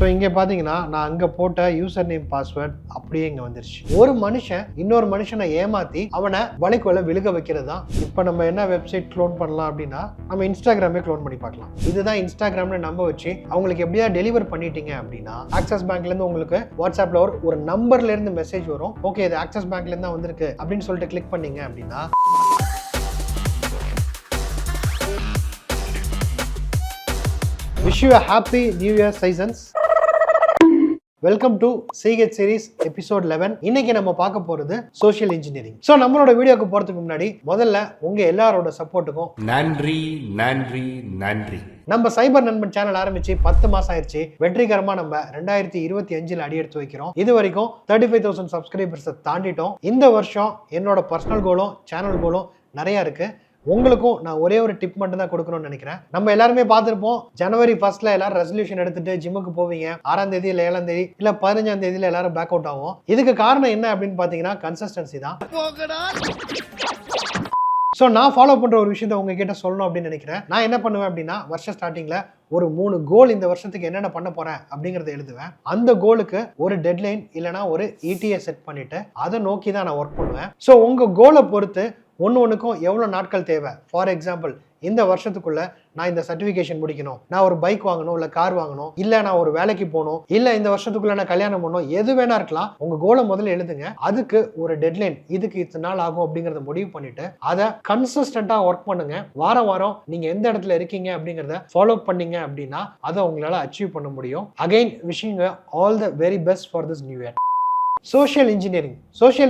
So இங்கே பார்த்தீங்கன்னா நான் அங்கே போட்ட யூசர் நேம் பாஸ்வேர்ட் அப்படியே இங்கே வந்துருச்சு. ஒரு மனுஷன் இன்னொரு மனுஷனை ஏமாற்றி அவனை வலைக்குள்ள விழுக வைக்கிறது தான். இப்போ நம்ம என்ன வெப்சைட் க்ளோன் பண்ணலாம் அப்படின்னா நம்ம இன்ஸ்டாகிராமே க்ளோன் பண்ணி பார்க்கலாம். இதுதான் இன்ஸ்டாகிராம்னு நம்ப வச்சு அவங்களுக்கு எப்படியா டெலிவர் பண்ணிட்டீங்க அப்படின்னா ஆக்சிஸ் பேங்க்லேருந்து உங்களுக்கு வாட்ஸ்அப்பில் ஒரு நம்பர்லேருந்து மெசேஜ் வரும். ஓகே, இது ஆக்சிஸ் பேங்க்லேருந்து தான் வந்திருக்கு அப்படின்னு சொல்லிட்டு கிளிக் பண்ணீங்க அப்படின்னா Wish you a happy New Year seasons. Welcome to secret series episode 11. இன்னைக்கு நம்ம பார்க்க போறது சோஷியல் இன்ஜினியரிங். ஸோ நம்மளோட வீடியோக்கு போறதுக்கு முன்னாடி முதல்ல உங்க எல்லாரோட சப்போர்ட்டுக்கும் நன்றி நன்றி நன்றி. நம்ம சைபர் நண்பன் சேனல் ஆரம்பிச்சு 10 மாசம் ஆயிடுச்சு. வெற்றிகரமா நம்ம 2025 அடி எடுத்து வைக்கிறோம். இது வரைக்கும் 35,000 சப்ஸ்கிரைபர்ஸை தாண்டிட்டோம். இந்த வருஷம் என்னோட பர்சனல் கோலும் சேனல் கோலும் நிறைய இருக்கு. உங்களுக்கும் நான் ஒரே ஒரு டிப் மட்டும் தான் கொடுக்கணும்னு நினைக்கிறேன். நம்ம எல்லாருமே பார்த்துருப்போம், ஜனவரி 1 எல்லாரும் ரெசல்யூஷன் எடுத்துட்டு ஜிம்முக்கு போவீங்க. 6ஆம் தேதி இல்ல 7ஆம் தேதி இல்ல 15ஆம் தேதியில எல்லாரும் பேக் அவுட் ஆகும். இதுக்கு காரணம் என்ன அப்படின்னு பாத்தீங்கன்னா கன்சிஸ்டன்சி தான். ஸோ நான் ஃபாலோ பண்ற ஒரு விஷயத்த உங்ககிட்ட சொல்லணும் அப்படின்னு நினைக்கிறேன். நான் என்ன பண்ணுவேன் அப்படின்னா வருஷ ஸ்டார்டிங்ல ஒரு 3 கோல் இந்த வருஷத்துக்கு என்னென்ன பண்ண போறேன் அப்படிங்கறத எழுதுவேன். அந்த கோலுக்கு ஒரு டெட்லைன் இல்லைன்னா ஒரு ETA செட் பண்ணிட்டு அதை நோக்கி தான் நான் ஒர்க் பண்ணுவேன். ஸோ உங்க கோலை பொறுத்து ஒன்றுக்கும் எவ்வளோ நாட்கள் தேவை. ஃபார் எக்ஸாம்பிள், இந்த வருஷத்துக்குள்ள நான் இந்த சர்டிஃபிகேஷன் முடிக்கணும், நான் ஒரு பைக் வாங்கணும் இல்லை கார் வாங்கணும், இல்லை நான் ஒரு வேலைக்கு போகணும், இல்லை இந்த வருஷத்துக்குள்ள நான் கல்யாணம் பண்ணணும், எது வேணா இருக்கலாம். உங்க கோலை முதல்ல எழுதுங்க. அதுக்கு ஒரு டெட்லைன், இதுக்கு இத்தனை நாள் ஆகும் அப்படிங்கறத முடிவு பண்ணிட்டு அதை கன்சிஸ்டண்டா ஒர்க் பண்ணுங்க. வாரம் வாரம் நீங்க எந்த இடத்துல இருக்கீங்க அப்படிங்கறத ஃபாலோ பண்ணீங்க அப்படின்னா அதை உங்களால அச்சீவ் பண்ண முடியும். Again wishing all the very best for this new year. Social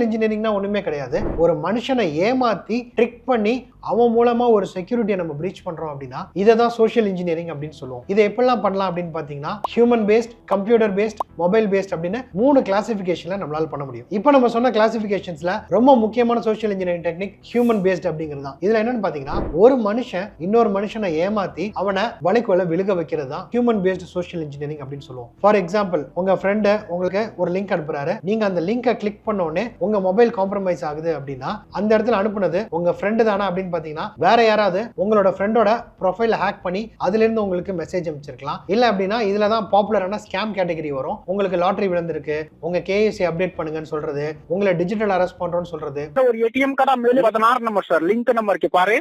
இன்ஜினியரிங்னா ஒண்ணுமே கிடையாது. ஒரு மனுஷனை ஏமாத்தி ட்ரிக் பண்ணி அவன் மூலமா ஒரு செக்யூரிட்டியை நம்ம பிரீச் பண்றோம் அப்படின்னா இதை தான் சோஷியல் இன்ஜினியரிங் அப்படின்னு சொல்லுவோம். இதை எப்படிலாம் பண்ணலாம் அப்படின்னு பாத்தீங்கன்னா human based, computer based, mobile based அப்படின்னு 3 கிளாசிபிகேஷன்ல நம்மளால பண்ண முடியும். இப்போ நம்ம சொன்ன கிளாசிபிகேஷன்ஸ்ல ரொம்ப முக்கியமான social engineering technique human based அப்படிங்கிறது தான். இதுல என்னன்னு பாத்தீங்கன்னா ஒரு மனுஷன் இன்னொரு மனுஷனை ஏமாத்தி அவனை வலைக்குள்ள விழுக வைக்கிறது தான் ஹியூமன் பேஸ்ட் சோஷியல் இன்ஜினியரிங் அப்படின்னு சொல்லுவோம். ஃபார் எக்ஸாம்பிள், உங்க ஃப்ரெண்டு உங்களுக்கு ஒரு லிங்க் அனுப்புறாரு. நீங்க அந்த லிங்கை கிளிக் பண்ண உடனே உங்க மொபைல் காம்ப்ரமைஸ் ஆகுது அப்படின்னா அந்த இடத்துல அனுப்புனது உங்க ஃப்ரெண்டு தானா அப்படின்னு பாத்தீங்கன்னா வேற யாராவது உங்களோட ஃப்ரெண்டோட ப்ரொஃபைல ஹேக் பண்ணி அதுல இருந்து உங்களுக்கு மெசேஜ் அனுப்பிச்சிருக்கலாம். இல்ல அப்படின்னா இதுல தான் பாப்புலரான ஸ்கேம் கேட்டகரி வரும். உங்களுக்கு லாட்டரி விழுந்திருக்கு, உங்க KYC அப்டேட் பண்ணுங்கன்னு சொல்றது, உங்களை டிஜிட்டல் அரெஸ்ட் பண்றோம்னு சொல்றது. ஒரு ATM கார்டு மேலே 16 number sir, link number K பாரு.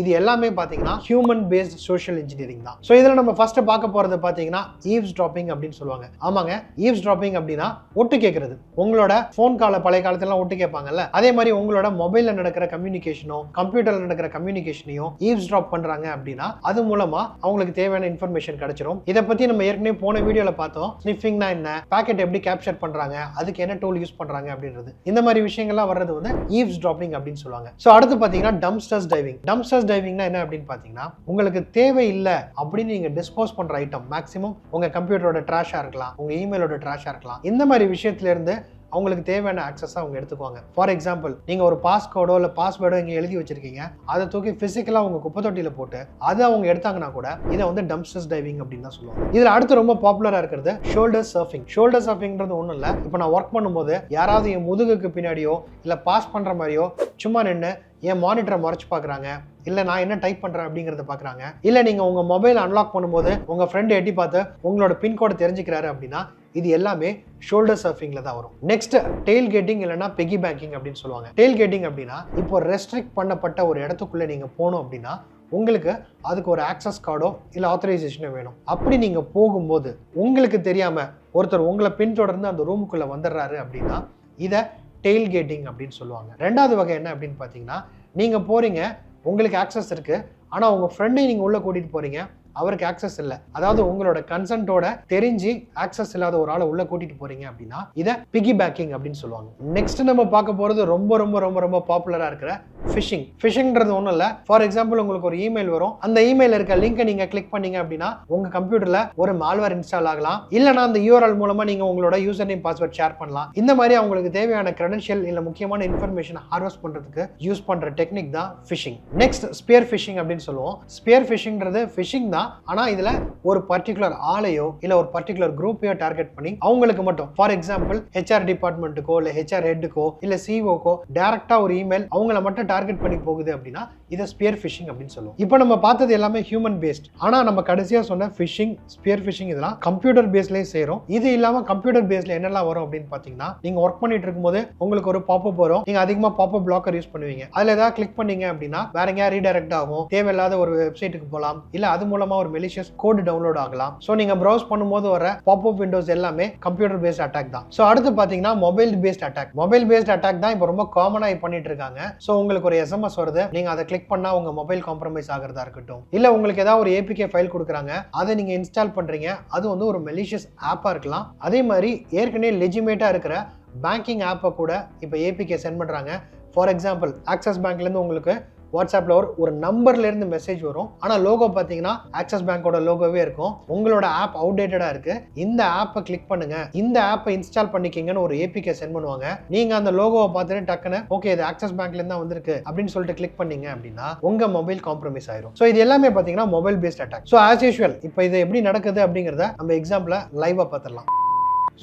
இது எல்லாமே பாத்தீங்கன்னா ஹியூமன் பேஸ்ட் சோஷியல் இன்ஜினியரிங் தான். சோ இதுல நம்ம ஃபர்ஸ்ட் பார்க்க போறது பாத்தீங்கன்னா ஈவ்ஸ் டிராப்பிங் அப்படின்னு சொல்லுவாங்க. ஆமாங்க, ஈவ்ஸ் டிராப்பிங் அப்படின்னா ஒட்டு கேட்கறது. உங்களோட போன் கால பழைய காலத்துல ஒட்டு கேட்பாங்கல்ல, அதே மாதிரி உங்களோட மொபைல்ல நடக்கிற கம்யூனிகேஷனோ கம்ப்யூட்டர்ல நடக்கிற கம்யூனிகேஷனையும் ஈவ்ஸ் டிராப் பண்றாங்க அப்படின்னா அது மூலமா அவங்களுக்கு தேவையான இன்ஃபர்மேஷன் கிடைச்சிரும். இதை பத்தி நம்ம ஏற்கனவே போன வீடியோல பார்த்தோம். ஸ்னிஃபிங்னா என்ன, பாக்கெட் எப்படி கேப்சர் பண்றாங்க, அதுக்கு என்ன டூல் யூஸ் பண்றாங்க அப்படின்றது. இந்த மாதிரி விஷயங்கள்லாம் வர்றது வந்து ஈவ்ஸ் டிராப்பிங் அப்படின்னு சொல்லுவாங்க. சோ அடுத்து பாத்தீங்கன்னா டம்ப்ஸ்டர்ஸ் டைவிங். டம்ப்ஸ்டர்ஸ் டைவிங்னா என்ன அப்படின்னு பாத்தீங்கன்னா உங்களுக்கு தேவையில்லை அப்படின்னு நீங்க டிஸ்போஸ் பண்ற ஐட்டம், மேக்ஸிமம் உங்க கம்ப்யூட்டரோட ட்ராஷா இருக்கலாம், உங்க இமெயிலோட ட்ராஷா இருக்கலாம், இந்த மாதிரி விஷயத்துல இருந்து அவங்களுக்கு தேவையான ஆக்சஸ் அவங்க எடுத்துக்குவாங்க. ஃபார் எக்ஸாம்பிள், நீங்க ஒரு பாஸ்கோடோ இல்ல பாஸ்வேர்டோ இங்க எழுதி வச்சிருக்கீங்க, அதை தூக்கி பிசிக்கலா உங்க குப்பை தொட்டியில போட்டு அதை அவங்க எடுத்தாங்கன்னா கூட இதை வந்து டம்ப்ஸ்டர்ஸ் டைவிங் அப்படின்னு தான் சொல்லுவாங்க. இதுல அடுத்து ரொம்ப பாப்புலரா இருக்கிறது ஷோல்டர் சர்ஃபிங். ஷோல்டர் சர்ஃபிங்ன்றது ஒண்ணும் இல்ல, இப்போ நான் ஒர்க் பண்ணும்போது யாராவது என் முதுகுக்கு பின்னாடியோ இல்ல பாஸ் பண்ற மாதிரியோ சும்மா நின்று என் மானிட்டரை மறைச்சு பாக்குறாங்க, இல்ல நான் என்ன டைப் பண்றேன் அப்படிங்கறத பாக்குறாங்க, இல்ல நீங்க உங்க மொபைல் அன்லாக் பண்ணும்போது உங்க ஃப்ரெண்ட் எட்டி பார்த்து உங்களோட பின்கோடு தெரிஞ்சுக்கிறாரு அப்படின்னா இது எல்லாமே ஷோல்டர் சர்ஃபிங்ல தான் வரும். நெக்ஸ்ட் டெயில் கேட்டிங் இல்லைன்னா பெகி பேங்கிங் அப்படின்னு சொல்லுவாங்க. டெயில் கேட்டிங் அப்படின்னா இப்போ ரெஸ்ட்ரிக்ட் பண்ணப்பட்ட ஒரு இடத்துக்குள்ள நீங்க போகணும் அப்படின்னா உங்களுக்கு அதுக்கு ஒரு ஆக்சஸ் கார்டோ இல்ல ஆத்தரைசேஷனோ வேணும். அப்படி நீங்க போகும்போது உங்களுக்கு தெரியாம ஒருத்தர் உங்களை பின்தொடர்ந்து அந்த ரூமுக்குள்ள வந்துடுறாரு அப்படின்னா இதை டெயில் கேட்டிங் அப்படின்னு சொல்லுவாங்க. ரெண்டாவது வகை என்ன அப்படின்னு பாத்தீங்கன்னா, நீங்க போறீங்க, உங்களுக்கு ஆக்சஸ் இருக்கு, ஆனா உங்க ஃப்ரெண்டையும் நீங்க உள்ள கூட்டிட்டு போறீங்க, அவருக்கு ஆக்சஸ் இல்லை, அதாவது உங்களோட கன்சென்ட்டோட தெரிஞ்சு ஆக்சஸ் இல்லாத ஒரு ஆளை உள்ள கூட்டிட்டு போறீங்க அப்படின்னா இதை பிகி பேக்கிங் அப்படின்னு சொல்லுவாங்க. நெக்ஸ்ட் நம்ம பார்க்க போறது ரொம்ப ரொம்ப ரொம்ப ரொம்ப பாப்புலரா இருக்கிற ஃபிஷிங். ஃபிஷிங்ன்றது ஒன்றும் இல்லை. ஃபார் எக்ஸாம்பிள், உங்களுக்கு ஒரு இமெயில் வரும், அந்த இமெயில் இருக்க லிங்கை நீங்க கிளிக் பண்ணீங்க அப்படின்னா உங்க கம்ப்யூட்டர்ல ஒரு மால்வேர் இன்ஸ்டால் ஆகலாம், இல்லைனா அந்த URL மூலமா நீங்க உங்களோட யூசர் நேம் பாஸ்வேர்ட் ஷேர் பண்ணலாம். இந்த மாதிரி அவங்களுக்கு தேவையான கிரெடென்ஷியல் இல்ல முக்கியமான இன்ஃபர்மேஷன் ஹார்வெஸ்ட் பண்றதுக்கு யூஸ் பண்ற டெக்னிக் தான் ஃபிஷிங். நெக்ஸ்ட் ஸ்பியர் ஃபிஷிங் அப்படின்னு சொல்லுவோம். ஸ்பியர் ஃபிஷிங்ன்றது ஃபிஷிங் தான், தான். ஆனால் இதில் ஒரு பர்டிகுலர் ஆளையோ இல்லை ஒரு பர்டிகுலர் குரூப்பையோ டார்கெட் பண்ணி அவங்களுக்கு மட்டும், ஃபார் எக்ஸாம்பிள் ஹெச்ஆர் டிபார்ட்மெண்ட்டுக்கோ இல்லை ஹெச்ஆர் ஹெட்டுக்கோ இல்லை சிஓக்கோ டேரக்டாக ஒரு இமெயில் அவங்கள மட்டும் டார்கெட் பண்ணி போகுது அப்படின்னா இதை ஸ்பியர் ஃபிஷிங் அப்படின்னு சொல்லுவோம். இப்போ நம்ம பார்த்தது எல்லாமே ஹியூமன் பேஸ்ட். ஆனால் நம்ம கடைசியாக சொன்ன ஃபிஷிங், ஸ்பியர் ஃபிஷிங் இதெல்லாம் கம்ப்யூட்டர் பேஸ்லேயே செய்கிறோம். இது இல்லாமல் கம்ப்யூட்டர் பேஸ்ல என்னெல்லாம் வரும் அப்படின்னு பார்த்தீங்கன்னா, நீங்கள் ஒர்க் பண்ணிட்டு இருக்கும்போது உங்களுக்கு ஒரு பாப்அப் வரும். நீங்கள் அதிகமாக பாப்அப் பிளாக்கர் யூஸ் பண்ணுவீங்க. அதில் ஏதாவது கிளிக் பண்ணீங்க அப்படின்னா வேற எங்கேயா ரீடைரக்ட் ஆகும், தேவையில்லாத ஒரு வெப்சைட்டுக்கு போகலாம், இல்லை அது மூலமா ஒரு மெலிஷியஸ் கோட் டவுன்லோட் ஆகலாம். ஸோ நீங்கள் ப்ரௌஸ் பண்ணும்போது வர பாப்அப் விண்டோஸ் எல்லாமே கம்ப்யூட்டர் பேஸ்ட் அட்டாக் தான். ஸோ அடுத்து பார்த்தீங்கன்னா mobile based attack. Mobile based attack தான் இப்போ ரொம்ப காமனாக பண்ணிட்டு இருக்காங்க. ஸோ உங்களுக்கு ஒரு எஸ்எம்எஸ் வருது, நீங்கள் அதை கிளிக் பண்ணா உங்க மொபைல் காம்ப்ரமைஸ் ஆகிறதா இருக்கட்டும், இல்லை உங்களுக்கு ஏதாவது ஒரு ஏபிகே ஃபைல் கொடுக்குறாங்க, அதை நீங்க இன்ஸ்டால் பண்றீங்க, அது வந்து ஒரு மெலிஷியஸ் ஆப்பா இருக்கலாம். அதே மாதிரி ஏற்கனவே லெஜிமேட்டா இருக்கிற பேங்கிங் ஆப்பை கூட இப்போ ஏபிகே சென்ட் பண்றாங்க. ஃபார் எக்ஸாம்பிள் ஆக்சிஸ் பேங்க்லேருந்து உங்களுக்கு வாட்ஸ்அப்ல ஒரு நம்பர்ல இருந்து மெசேஜ் வரும். ஆனா லோகோ பாத்தீங்கன்னா ஆக்சிஸ் பேங்கோட லோகோவே இருக்கும். உங்களோட ஆப் அவுடேட்டடா இருக்கு, இந்த ஆப்பை கிளிக் பண்ணுங்க, இந்த ஆப்பை இன்ஸ்டால் பண்ணிக்கிங்கன்னு ஒரு ஏபிகே சென்ட் பண்ணுவாங்க. நீங்க அந்த லோகோவை பார்த்துட்டு டக்குன்னு ஓகே இது ஆக்சிஸ் பேங்க்ல இருந்து தான் வந்திருக்கு அப்படின்னு சொல்லிட்டு கிளிக் பண்ணீங்க அப்படின்னா உங்க மொபைல் காம்ப்ரமைஸ் ஆயிரும். ஸோ இது எல்லாமே பாத்தீங்கன்னா mobile based attack. So as usual இப்போ இது எப்படி நடக்குது அப்படிங்கிறத நம்ம எக்ஸாம்பிள லைவா பார்த்துடலாம்.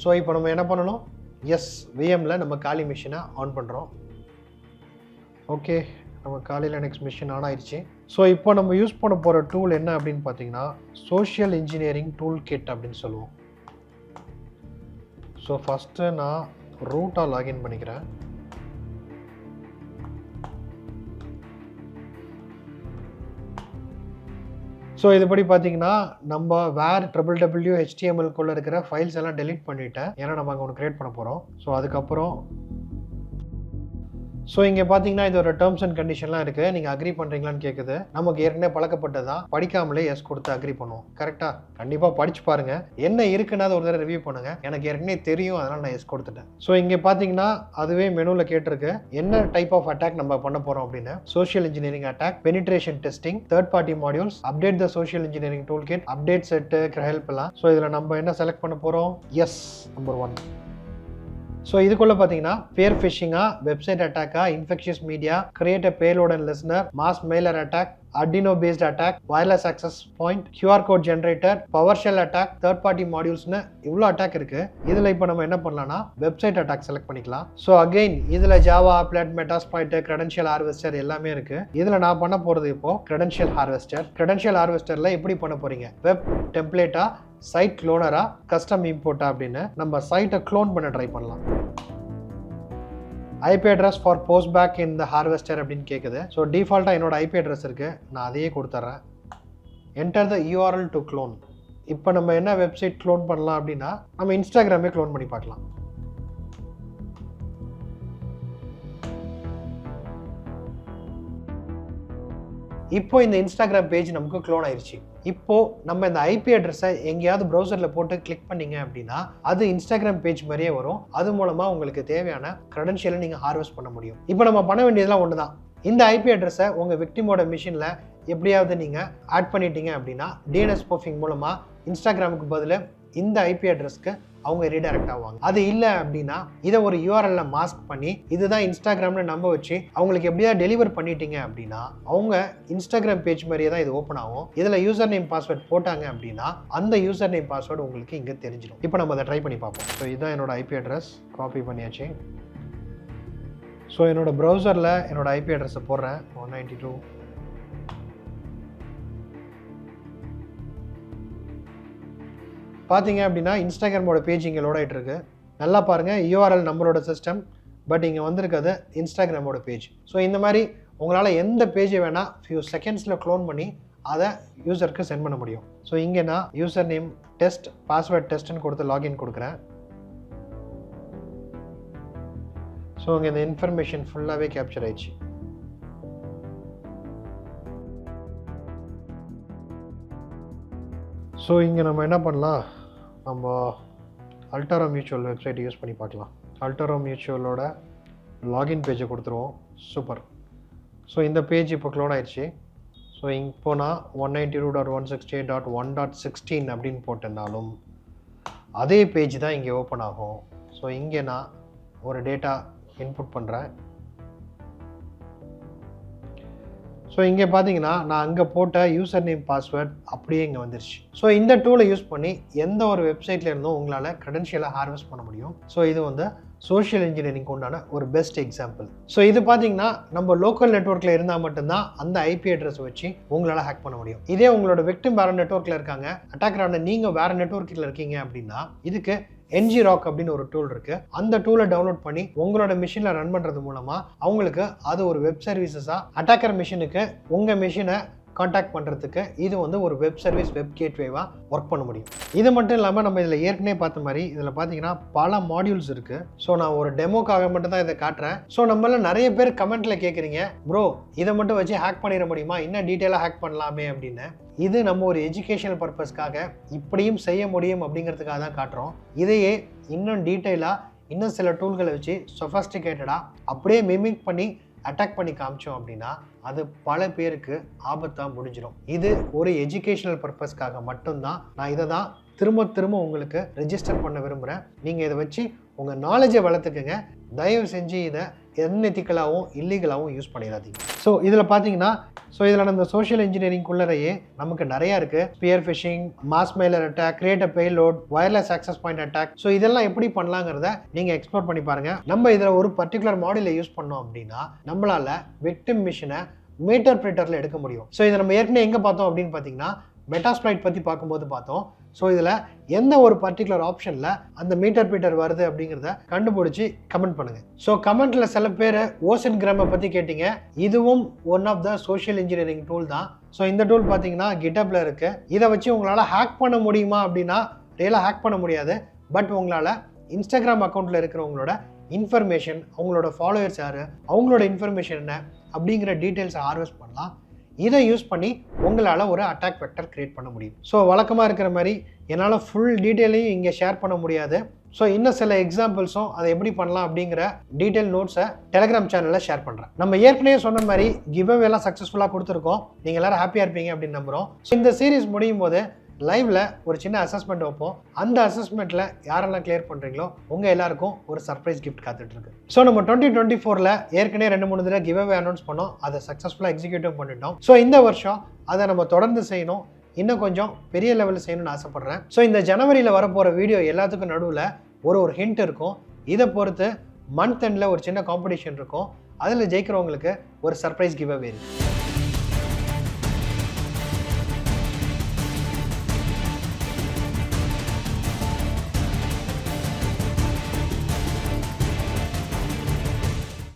ஸோ இப்போ நம்ம என்ன பண்ணணும், எஸ் விஎம்ல நம்ம காலி மிஷினை ஆன் பண்ணுறோம். ஓகே, நம்ம காலி லினக்ஸ் மிஷின் ஆன் ஆயிடுச்சு. ஸோ இப்போ நம்ம யூஸ் பண்ண போகிற டூல் என்ன அப்படின்னு பார்த்தீங்கன்னா சோஷியல் இன்ஜினியரிங் டூல் கிட் அப்படின்னு சொல்லுவோம். ஸோ ஃபஸ்ட்டு நான் ரூட்டாக லாகின் பண்ணிக்கிறேன். ஸோ இதுபடி பார்த்தீங்கன்னா நம்ம வேர் www.html இருக்கிற ஃபைல்ஸ் எல்லாம் டெலீட் பண்ணிட்டேன், ஏன்னா நம்ம அங்கே ஒன்று கிரியேட் பண்ண போகிறோம். ஸோ அதுக்கப்புறம் ஸோ இங்கே பார்த்தீங்கன்னா இதோட டேர்ம்ஸ் அண்ட் கண்டிஷன்லாம் இருக்குது. நீங்கள் அக்ரி பண்ணுறீங்களான்னு கேட்குது. நமக்கு ஏற்கனவே பழக்கப்பட்டது தான், படிக்காமலே எஸ் கொடுத்து அக்ரி பண்ணுவோம். கரெக்டாக கண்டிப்பாக படிச்சு பாருங்கள், என்ன இருக்குன்னா அதை ஒரு தடவை ரிவ்யூ பண்ணுங்கள். எனக்கு ஏற்கனவே தெரியும், அதனால் நான் எஸ் கொடுத்துட்டேன். ஸோ இங்கே பார்த்தீங்கன்னா அதுவே மெனுவில் கேட்டிருக்கு என்ன டைப் ஆஃப் அட்டாக் நம்ம பண்ண போகிறோம் அப்படின்னு. Social engineering attack, penetration testing, third party modules, update the social engineering tool kit, update set, help எல்லாம். ஸோ இதில் நம்ம என்ன செலக்ட் பண்ண போகிறோம், எஸ் நம்பர் 1. ஸோ இதுக்குள்ளே பார்த்தீங்கன்னா பேர் ஃபிஷிங்கா, வெப்சைட் அட்டாக்கா, infectious media, create a payload and listener, mass mailer attack, Arduino based attack, wireless access point, QR code generator, PowerShell attack, third party modules-னு இவ்வளோ அட்டாக் இருக்கு. இதில் இப்போ நம்ம என்ன பண்ணலாம்னா வெப்சைட் அட்டாக் செலக்ட் பண்ணிக்கலாம். ஸோ அகெயின் இதில் ஜாவா, அப்லெட், மெட்டாஸ்பாய்ட், கிரெடென்ஷியல் ஹார்வெஸ்டர் எல்லாமே இருக்கு. இதில் நான் பண்ண போகிறது இப்போ கிரெடென்ஷியல் ஹார்வெஸ்டர். கிரெடென்ஷியல் ஹார்வெஸ்டரில் எப்படி பண்ண போறீங்க, வெப் டெம்ப்ளேட்டா, சைட் க்ளோனரா, கஸ்டம் இம்போர்ட்டா அப்படின்னு நம்ம சைட்டை க்ளோன் பண்ண ட்ரை பண்ணலாம். IP address for post back in the harvester அப்படின்னு கேட்குது. ஸோ டிஃபால்ட்டாக என்னோட ஐபி அட்ரஸ் இருக்குது, நான் அதையே கொடுத்துட்றேன். Enter the URL to clone. இப்போ நம்ம என்ன வெப்சைட் க்ளோன் பண்ணலாம் அப்படின்னா நம்ம இன்ஸ்டாகிராமே க்ளோன் பண்ணி பார்க்கலாம். இப்போ இந்த இன்ஸ்டாகிராம் பேஜ் நமக்கு க்ளோன் ஆயிடுச்சு. இப்போ நம்ம இந்த ஐபி அட்ரஸை எங்கேயாவது ப்ரௌசரில் போட்டு கிளிக் பண்ணீங்க அப்படின்னா அது இன்ஸ்டாகிராம் பேஜ் மாதிரியே வரும். அது மூலமாக உங்களுக்கு தேவையான கிரெடென்ஷியலை நீங்கள் ஹார்வெஸ்ட் பண்ண முடியும். இப்போ நம்ம பண்ண வேண்டியதெல்லாம் ஒன்று தான். இந்த ஐபி அட்ரஸை உங்கள் விக்டிமோட மிஷினில் எப்படியாவது நீங்கள் ஆட் பண்ணிட்டீங்க அப்படின்னா டிஎன்எஸ் ஸ்பூஃபிங் மூலமாக இன்ஸ்டாகிராமுக்கு பதில் இந்த ஐபி அட்ரஸ்க்கு அவங்க ரீடைரக்ட் ஆவாங்க. அது இல்லை அப்படின்னா இதை ஒரு யூஆர்எல்ல மாஸ்க் பண்ணி இதுதான் இன்ஸ்டாகிராம்னு நம்ப வச்சு அவங்களுக்கு எப்படியா டெலிவர் பண்ணிட்டீங்க அப்படின்னா அவங்க இன்ஸ்டாகிராம் பேஜ் மாதிரியே தான் இது ஓப்பன் ஆகும். இதில் யூசர் நேம் பாஸ்வேர்ட் போட்டாங்க அப்படின்னா அந்த யூசர் நேம் பாஸ்வேர்டு உங்களுக்கு இங்கே தெரிஞ்சிடும். இப்போ நம்ம அதை ட்ரை பண்ணி பார்ப்போம். ஸோ இதுதான் என்னோட ஐபி அட்ரஸ், காப்பி பண்ணியாச்சு. ஸோ என்னோட ப்ரௌசரில் என்னோட ஐபி அட்ரஸை போடுறேன், 192. பார்த்தீங்க அப்படின்னா இன்ஸ்டாகிராமோட பேஜ் இங்கே லோட் ஆகிட்டு இருக்கு. நல்லா பாருங்கள், யூஆர்எல் நம்மளோட சிஸ்டம், பட் இங்கே வந்திருக்கிறது இன்ஸ்டாகிராமோட பேஜ். ஸோ இந்த மாதிரி உங்களால் எந்த பேஜை வேணால் ஃபியூ செகண்ட்ஸில் க்ளோன் பண்ணி அதை யூசருக்கு சென்ட் பண்ண முடியும். ஸோ இங்கே நான் யூசர் நேம் டெஸ்ட், பாஸ்வேர்ட் டெஸ்ட்னு கொடுத்து லாகின் கொடுக்குறேன். ஸோ இங்கே இந்த இன்ஃபர்மேஷன் ஃபுல்லாகவே கேப்சர் ஆயிடுச்சு. ஸோ இங்கே நம்ம என்ன பண்ணலாம், நம்ம அல்டாரோ மியூச்சுவல் வெப்சைட் யூஸ் பண்ணி பார்க்கலாம். அல்டாரோ மியூச்சுவலோட லாகின் பேஜை கொடுத்துருவோம். சூப்பர். ஸோ இந்த பேஜ் இப்போ க்ளோன் ஆயிடுச்சு. ஸோ இப்போ நான் 192.168.1.16 அப்படின்னு போட்டேன்னாலும் அதே பேஜ் தான் இங்கே ஓப்பன் ஆகும். ஸோ இங்கே நான் ஒரு டேட்டா இன்புட் பண்ணுறேன். ஸோ இங்கே பார்த்தீங்கன்னா நான் அங்கே போட்ட யூசர் நேம் பாஸ்வேர்ட் அப்படியே இங்கே வந்துருச்சு. ஸோ இந்த டூலை யூஸ் பண்ணி எந்த ஒரு வெப்சைட்ல இருந்தும் உங்களால் க்ரெடென்ஷியலை ஹார்வெஸ்ட் பண்ண முடியும். ஸோ இது வந்து சோஷியல் இன்ஜினியரிங் உண்டான ஒரு பெஸ்ட் எக்ஸாம்பிள். ஸோ இது பார்த்தீங்கன்னா நம்ம லோக்கல் நெட்வொர்க்கில் இருந்தால் மட்டும்தான் அந்த ஐபி அட்ரஸ் வச்சு உங்களால் ஹேக் பண்ண முடியும். இதே உங்களோட விக்டிம் வேறு நெட்வொர்க்கில் இருக்காங்க, அட்டாக்கரான நீங்கள் வேறு நெட்வொர்க்கில் இருக்கீங்க அப்படின்னா இதுக்கு NGROC அப்படின்னு ஒரு டூல் இருக்கு. அந்த டூலை டவுன்லோட் பண்ணி உங்களோட மிஷின்ல ரன் பண்றது மூலமா அவங்களுக்கு அது ஒரு வெப் சர்வீசஸா அட்டாக்கர் மிஷினுக்கு உங்க மிஷினை கான்டாக்ட் பண்ணுறதுக்கு இது வந்து ஒரு வெப் சர்வீஸ் வெப் கேட்வேவாக ஒர்க் பண்ண முடியும். இது மட்டும் இல்லாமல் நம்ம இதில் ஏற்கனவே பார்த்த மாதிரி இதில் பார்த்தீங்கன்னா பல மாடியூல்ஸ் இருக்குது. ஸோ நான் ஒரு டெமோக்காக மட்டும் தான் இதை காட்டுறேன். ஸோ நம்மள நிறைய பேர் கமெண்ட்டில் கேட்குறீங்க, ப்ரோ இதை மட்டும் வச்சு ஹேக் பண்ணிட முடியுமா, இன்னும் டீட்டெயிலாக ஹேக் பண்ணலாமே அப்படின்னு. இது நம்ம ஒரு எஜுகேஷனல் பர்பஸ்க்காக இப்படியும் செய்ய முடியும் அப்படிங்கிறதுக்காக தான் காட்டுறோம். இதையே இன்னும் டீட்டெயிலாக இன்னும் சில டூல்களை வச்சு சொஃபஸ்டிகேட்டடாக அப்படியே மிமிக் பண்ணி அட்டாக் பண்ணி காமிச்சோம் அப்படின்னா அது பல பேருக்கு ஆபத்தாக முடிஞ்சிடும். இது ஒரு எஜுகேஷனல் பர்பஸ்க்காக மட்டும்தான் நான் இதை தான் திரும்ப திரும்ப உங்களுக்கு ரெஜிஸ்டர் பண்ண விரும்புகிறேன். நீங்கள் இதை வச்சு உங்கள் நாலேஜை வளர்த்துக்குங்க. தயவு செஞ்சு இதை என்எத்திக்கலாகவும் இல்லீகலாகவும் யூஸ் பண்ணிடாதீங்க. ஸோ இதில் பார்த்தீங்கன்னா இதில் நம்ம சோஷியல் இன்ஜினியரிங்குள்ளரையே நமக்கு நிறையா இருக்குது. Spear phishing, mass mailer attack, create a payload, wireless access point attack. So இதெல்லாம் எப்படி பண்ணலாங்கிறத நீங்கள் எக்ஸ்ப்ளோர் பண்ணி பாருங்கள். நம்ம இதில் ஒரு பர்டிகுலர் மாடியூலை யூஸ் பண்ணோம் அப்படின்னா நம்மளால் விக்டிம் மிஷினை மீட்டர் பிரிட்டரில் எடுக்க முடியும். ஸோ இதை நம்ம ஏற்கனவே எங்கே பார்த்தோம் அப்படின்னு பார்த்தீங்கன்னா மெட்டாஸ்ப்ளாய்ட் பற்றி பார்க்கும்போது பார்த்தோம். ஸோ இதில் எந்த ஒரு பர்டிகுலர் ஆப்ஷனில் அந்த மீட்டர் பீட்டர் வருது அப்படிங்கிறத கண்டுபிடிச்சி கமெண்ட் பண்ணுங்கள். ஸோ கமெண்ட்டில் சில பேர் ஓசன் கிராமை பற்றி கேட்டிங்க. இதுவும் one of the social engineering tool தான். ஸோ இந்த டூல் பார்த்தீங்கன்னா கிட்டப்பில் இருக்குது. இதை வச்சு உங்களால் ஹேக் பண்ண முடியுமா அப்படின்னா ரியலாக ஹேக் பண்ண முடியாது. பட் உங்களால் இன்ஸ்டாகிராம் அக்கௌண்ட்டில் இருக்கிறவங்களோட இன்ஃபர்மேஷன், அவங்களோட ஃபாலோவர்ஸ் யார், அவங்களோட இன்ஃபர்மேஷன் என்ன அப்படிங்கிற டீட்டெயில்ஸை ஹார்வெஸ்ட் பண்ணலாம். இதை யூஸ் பண்ணி உங்களால் ஒரு அட்டாக் வெக்டர் கிரியேட் பண்ண முடியும். ஸோ வழக்கமாக இருக்கிற மாதிரி என்னால் ஃபுல் டீட்டெயிலையும் இங்கே ஷேர் பண்ண முடியாது. ஸோ இன்னும் சில எக்ஸாம்பிள்ஸும் அதை எப்படி பண்ணலாம் அப்படிங்கிற டீட்டெயில் நோட்ஸை டெலிகிராம் சேனலில் ஷேர் பண்ணுறேன். நம்ம ஏற்கனவே சொன்ன மாதிரி கிவ் அவேலாம் சக்ஸஸ்ஃபுல்லாக கொடுத்துருக்கோம். நீங்கள் எல்லோரும் ஹாப்பியாக இருப்பீங்க அப்படின்னு நம்புகிறோம். ஸோ இந்த சீரீஸ் முடியும் போது லைவ்ல ஒரு சின்ன அசஸ்மெண்ட் வைப்போம். அந்த அசஸ்மெண்ட்ல யாரெல்லாம் கிளியர் பண்றீங்களோ உங்க எல்லாருக்கும் ஒரு சர்ப்ரைஸ் கிஃப்ட் காத்துட்டு இருக்கு. ஸோ நம்ம 2024ல ஏற்கனவே 2-3 தடவை கிவ் அவே அனௌன்ஸ் பண்ணோம். அதை சக்ஸஸ்ஃபுல்லாக எக்ஸிக்யூட்டிவ் பண்ணிட்டோம். ஸோ இந்த வருஷம் அதை நம்ம தொடர்ந்து செய்யணும், இன்னும் கொஞ்சம் பெரிய லெவலில் செய்யணும்னு ஆசைப்படுறேன். ஸோ இந்த ஜனவரியில் வரப்போகிற வீடியோ எல்லாத்துக்கும் நடுவில் ஒரு ஹிண்ட் இருக்கும். இதை பொறுத்து மந்த் எண்டில் ஒரு சின்ன காம்படிஷன் இருக்கும். அதில் ஜெயிக்கிறவங்களுக்கு ஒரு சர்ப்ரைஸ் கிவ் அவே இருக்கு.